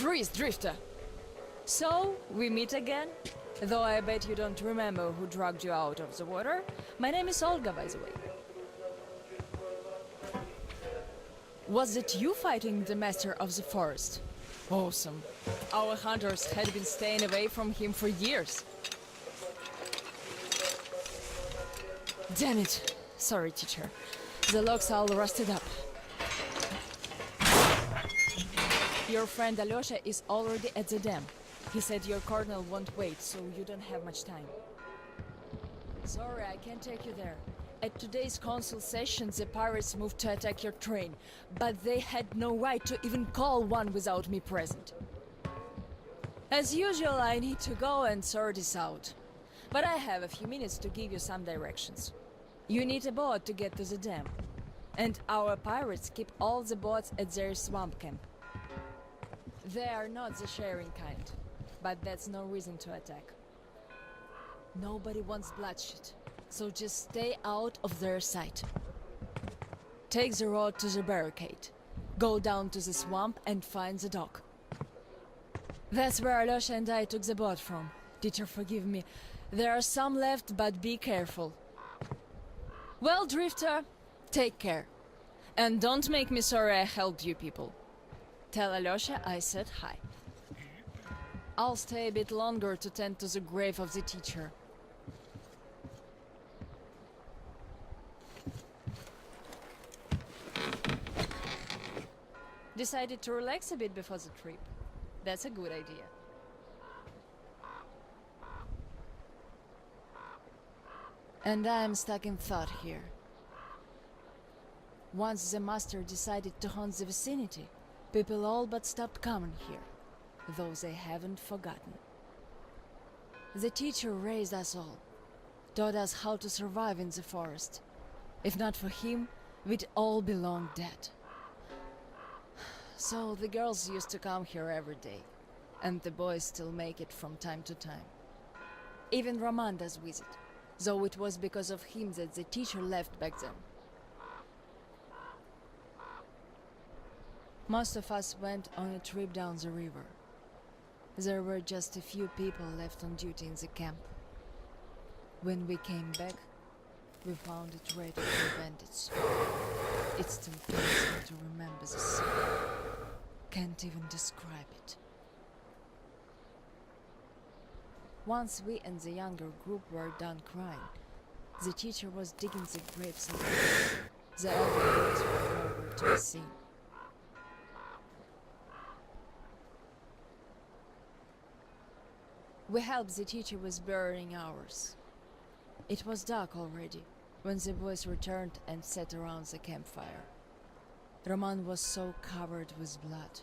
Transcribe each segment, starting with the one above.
Freeze, Drifter! So, we meet again? Though I bet you don't remember who dragged you out of the water. My name is Olga, by the way. Was it you fighting the Master of the Forest? Awesome. Our hunters had been staying away from him for years. Damn it. Sorry, teacher. The lock's all rusted up. Your friend Alyosha is already at the dam. He said your colonel won't wait, so you don't have much time. Sorry, I can't take you there. At today's council session, the pirates moved to attack your train, but they had no right to even call one without me present. As usual, I need to go and sort this out. But I have a few minutes to give you some directions. You need a boat to get to the dam. And our pirates keep all the boats at their swamp camp. They are not the sharing kind, but that's no reason to attack. Nobody wants bloodshed, so just stay out of their sight. Take the road to the barricade. Go down to the swamp and find the dock. That's where Alyosha and I took the boat from. Teacher, forgive me. There are some left, but be careful. Well, Drifter, take care. And don't make me sorry I helped you people. Tell Alyosha I said hi. I'll stay a bit longer to tend to the grave of the teacher. Decided to relax a bit before the trip. That's a good idea. And I'm stuck in thought here. Once the master decided to haunt the vicinity, people all but stopped coming here, though they haven't forgotten. The teacher raised us all, taught us how to survive in the forest. If not for him, we'd all be long dead. So the girls used to come here every day, and the boys still make it from time to time. Even Roman does visit, though it was because of him that the teacher left back then. Most of us went on a trip down the river. There were just a few people left on duty in the camp. When we came back, we found it ready for bandits. It still pains me to remember the scene. Can't even describe it. Once we and the younger group were done crying, the teacher was digging the graves and the elder boys were nowhere to be seen. We helped the teacher with burying ours. It was dark already when the boys returned and sat around the campfire. Roman was so covered with blood.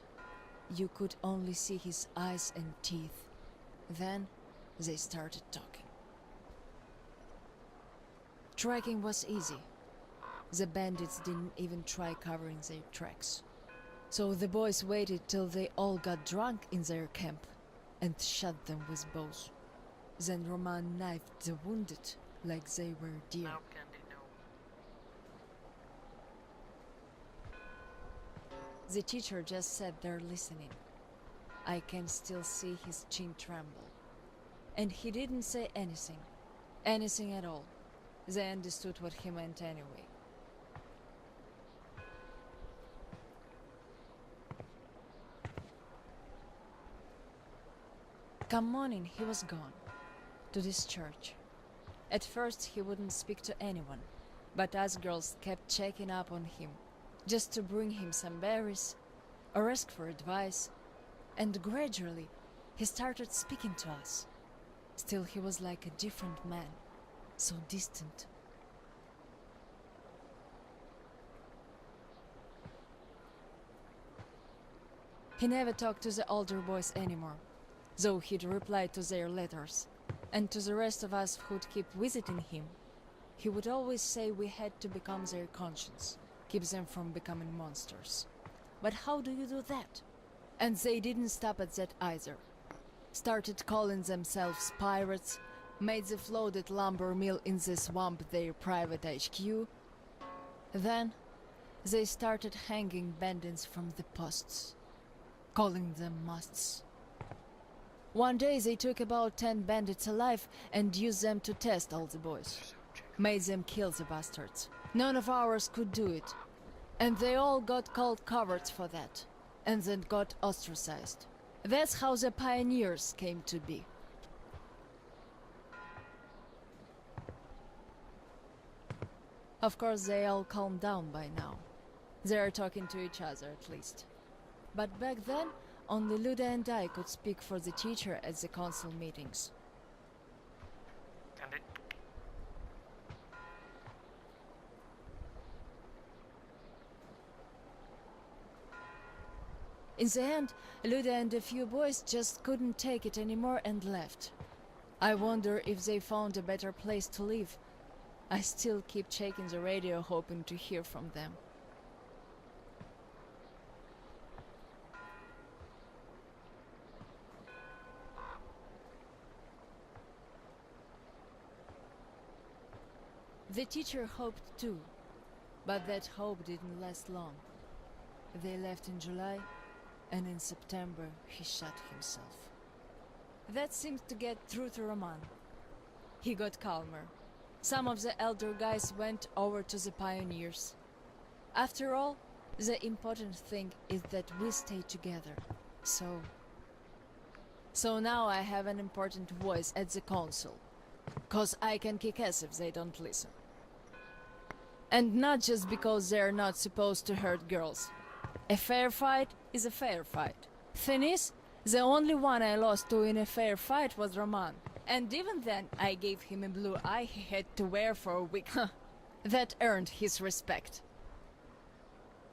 You could only see his eyes and teeth. Then they started talking. Tracking was easy. The bandits didn't even try covering their tracks. So the boys waited till they all got drunk in their camp and shot them with bows. Then Roman knifed the wounded like they were deer. How can they know? The teacher just sat there listening. I can still see his chin tremble. And he didn't say anything. Anything at all. They understood what he meant anyway. Come morning, he was gone. To this church. At first he wouldn't speak to anyone, but us girls kept checking up on him, just to bring him some berries, or ask for advice, and gradually he started speaking to us. Still he was like a different man, so distant. He never talked to the older boys anymore, though he'd reply to their letters. And to the rest of us who'd keep visiting him, he would always say we had to become their conscience, keep them from becoming monsters. But how do you do that? And they didn't stop at that either. Started calling themselves pirates, made the floated lumber mill in the swamp their private HQ. Then they started hanging bandits from the posts. calling them musts. One day they took about 10 bandits alive and used them to test all the boys. Made them kill the bastards. None of ours could do it. And they all got called cowards for that. And then got ostracized. That's how the pioneers came to be. Of course, they all calmed down by now. They are talking to each other, at least. But back then, only Luda and I could speak for the teacher at the council meetings. And it... In the end, Luda and a few boys just couldn't take it anymore and left. I wonder if they found a better place to live. I still keep checking the radio, hoping to hear from them. The teacher hoped too, but that hope didn't last long. They left in July, and in September he shot himself. That seemed to get through to Roman. He got calmer. Some of the elder guys went over to the pioneers. After all, the important thing is that we stay together. So now I have an important voice at the council. 'Cause I can kick ass if they don't listen. And not just because they're not supposed to hurt girls. A fair fight is a fair fight. Thing is, the only one I lost to in a fair fight was Roman. And even then, I gave him a blue eye he had to wear for a week. That earned his respect.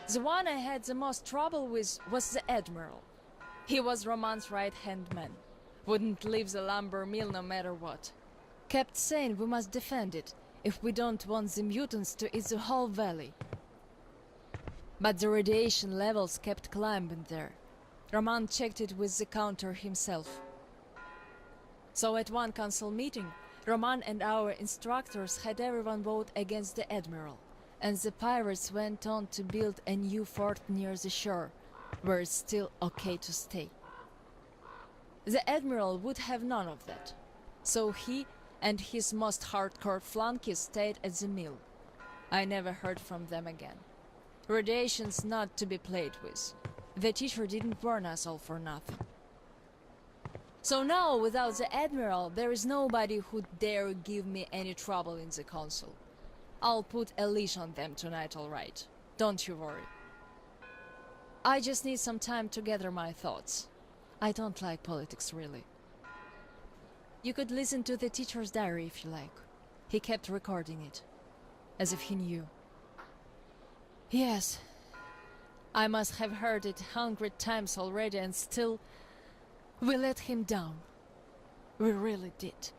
The one I had the most trouble with was the Admiral. He was Roman's right-hand man. Wouldn't leave the lumber mill no matter what. Kept saying we must defend it, if we don't want the mutants to eat the whole valley. But the radiation levels kept climbing there. Roman checked it with the counter himself. So at one council meeting, Roman and our instructors had everyone vote against the Admiral, and the pirates went on to build a new fort near the shore, where it's still okay to stay. The Admiral would have none of that, so he and his most hardcore flunkies stayed at the mill. I never heard from them again. Radiation's not to be played with. The teacher didn't warn us all for nothing. So now, without the Admiral, there is nobody who'd dare give me any trouble in the council. I'll put a leash on them tonight, all right. Don't you worry. I just need some time to gather my thoughts. I don't like politics, really. You could listen to the teacher's diary if you like. He kept recording it, as if he knew. Yes, I must have heard it 100 times already, and still, we let him down. We really did.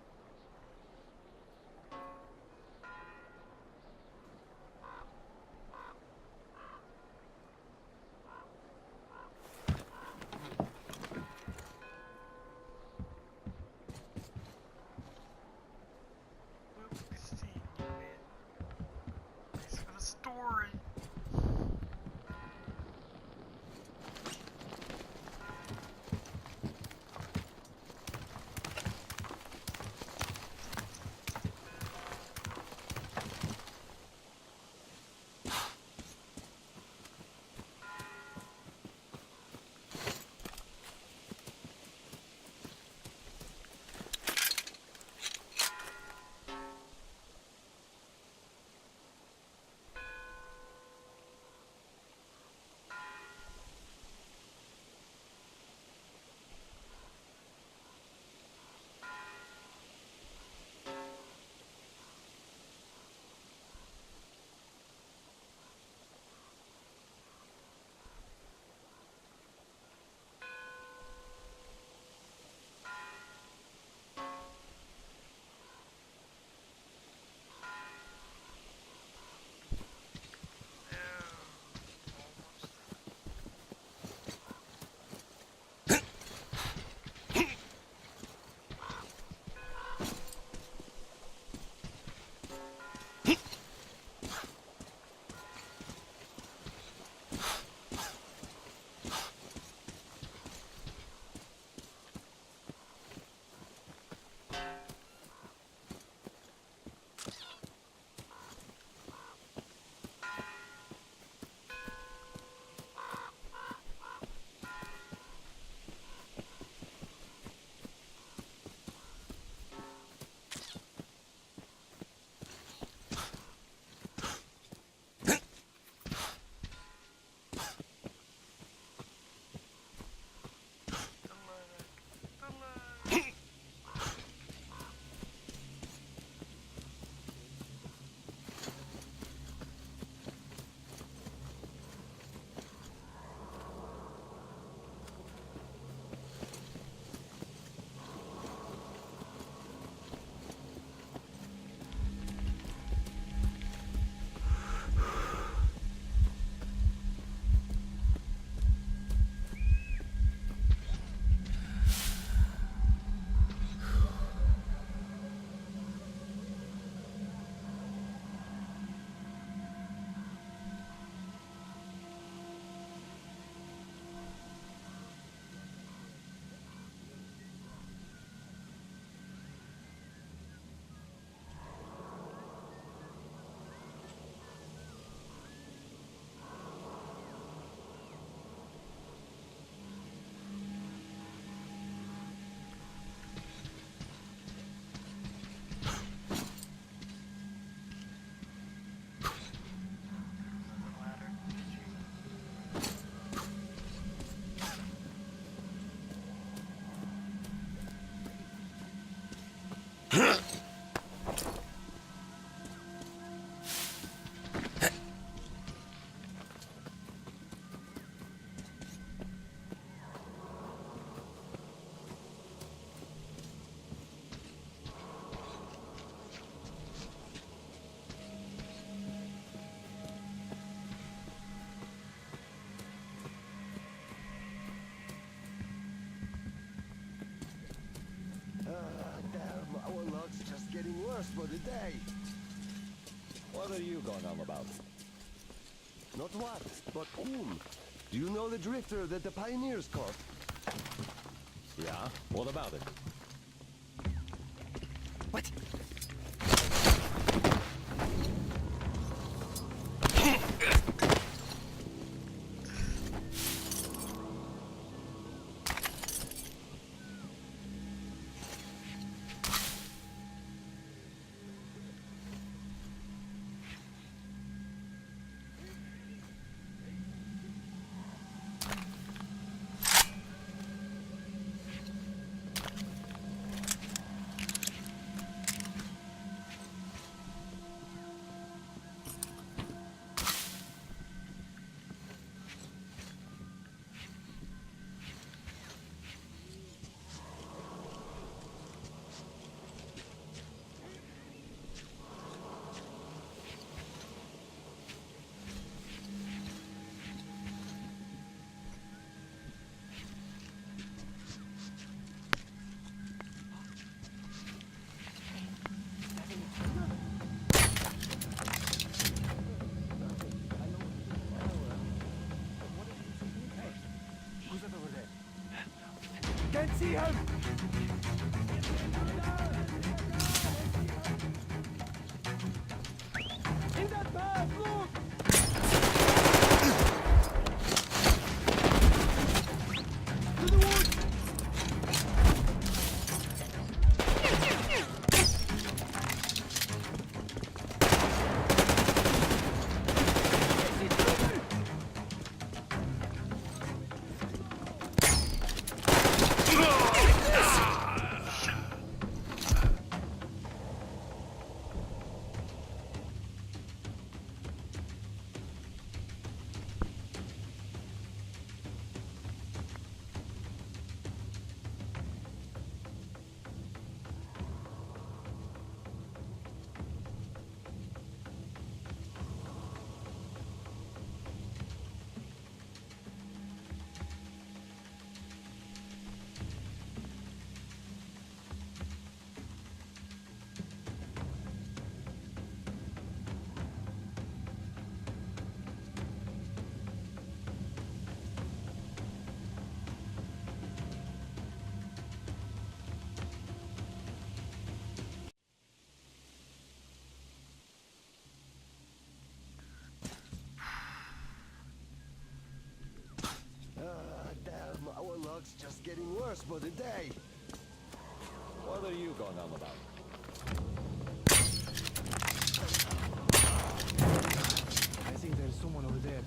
Story. worse for the day. What are you going on about? Not what, but whom. Do you know the drifter that the pioneers caught? Yeah? What about it? What? Can't see him! In that path, look! To the woods! Damn, our luck's just getting worse by the day. What are you going on about? I think there's someone over there.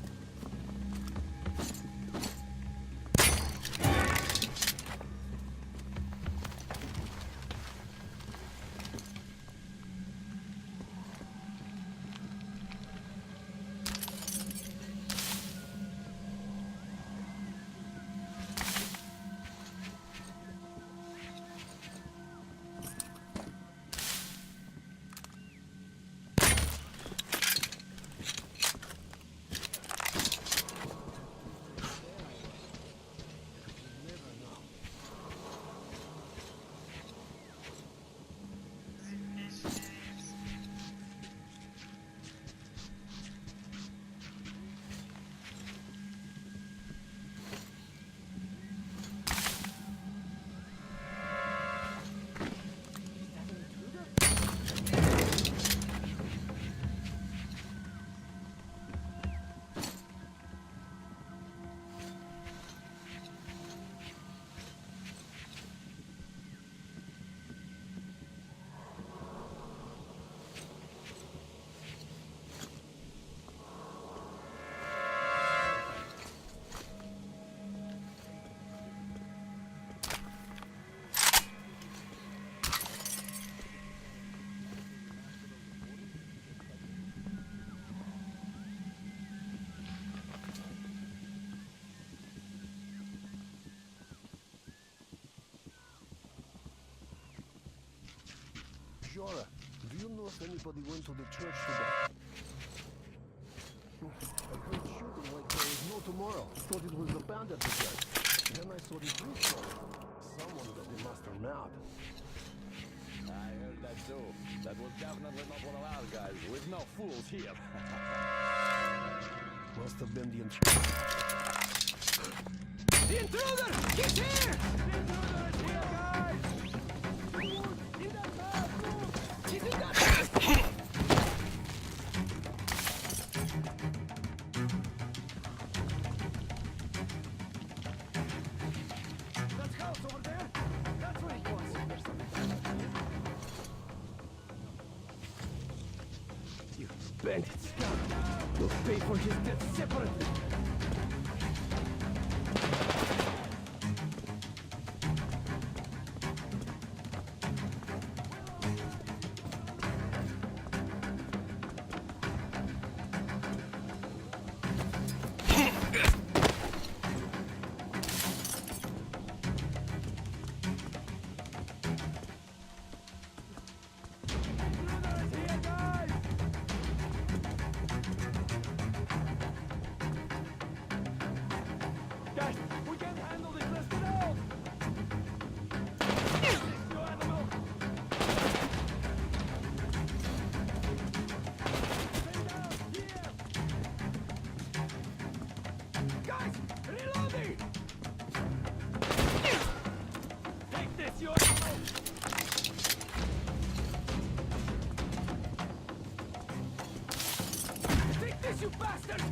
Jora, do you know if anybody went to the church today? I heard shooting like there is no tomorrow. Thought it was the band at the church. Then I saw this roof. Someone got the master mad. I heard that too. That was definitely not one of our guys. We've no fools here. Must have been the intruder. The intruder! He's here! The intruder is here, guys! In that bathroom! He's in that bathroom! That house over there? That's where he was. You bandits! You'll pay for his death separately! Guys, we can't handle this. Let's get out! You animal! Stay down! Here! Guys, reloading! Take this, you animal! Take this, you bastard!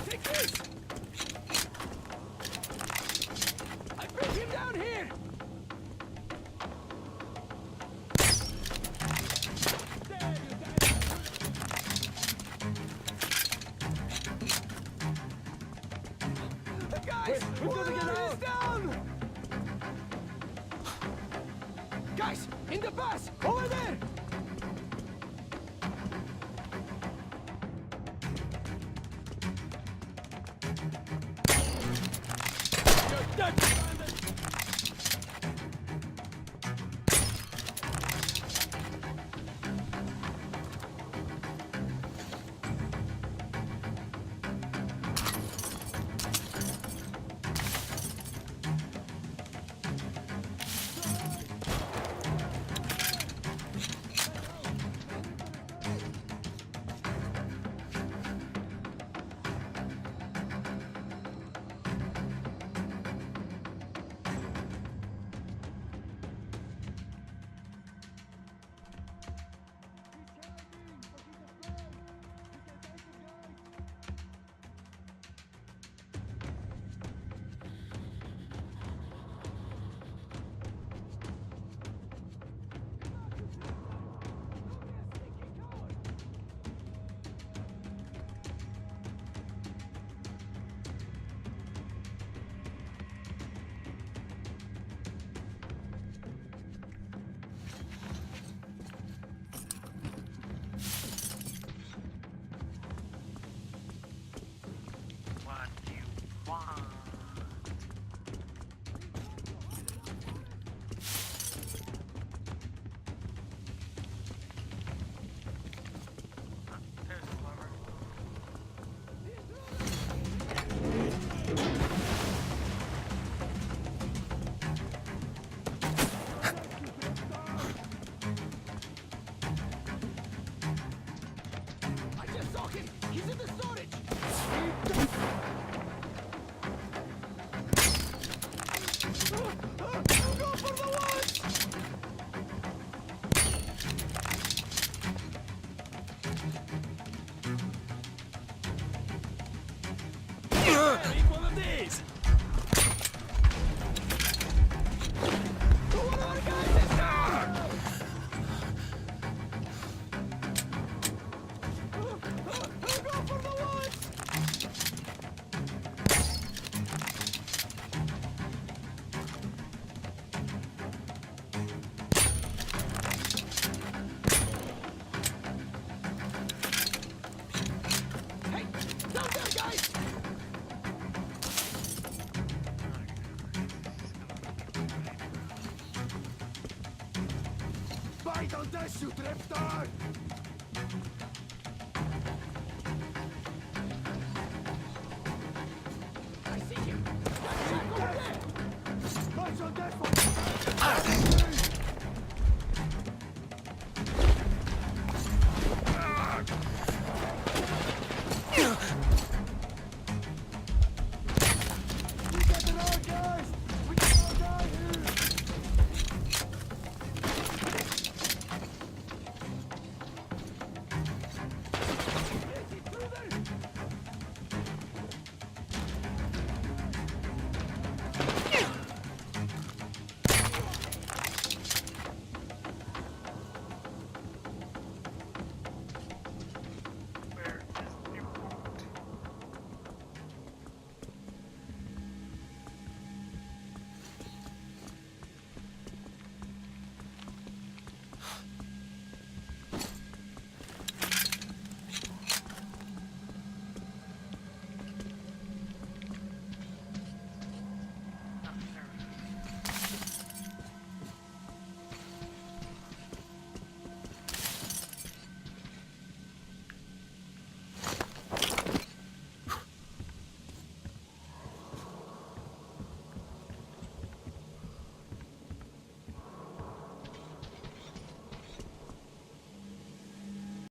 Take this! I bring him down here! There, you guys! We're gonna get out! Down! Guys, in the bus! Over there! You're done! What do you want? There's the lever. I just saw him! He's in the storage! I'll go for the woods! Eat one of these! One of our guys is down! I'll go for the woods! Hey, down there, guys! Bite on this, you drifter! on this one!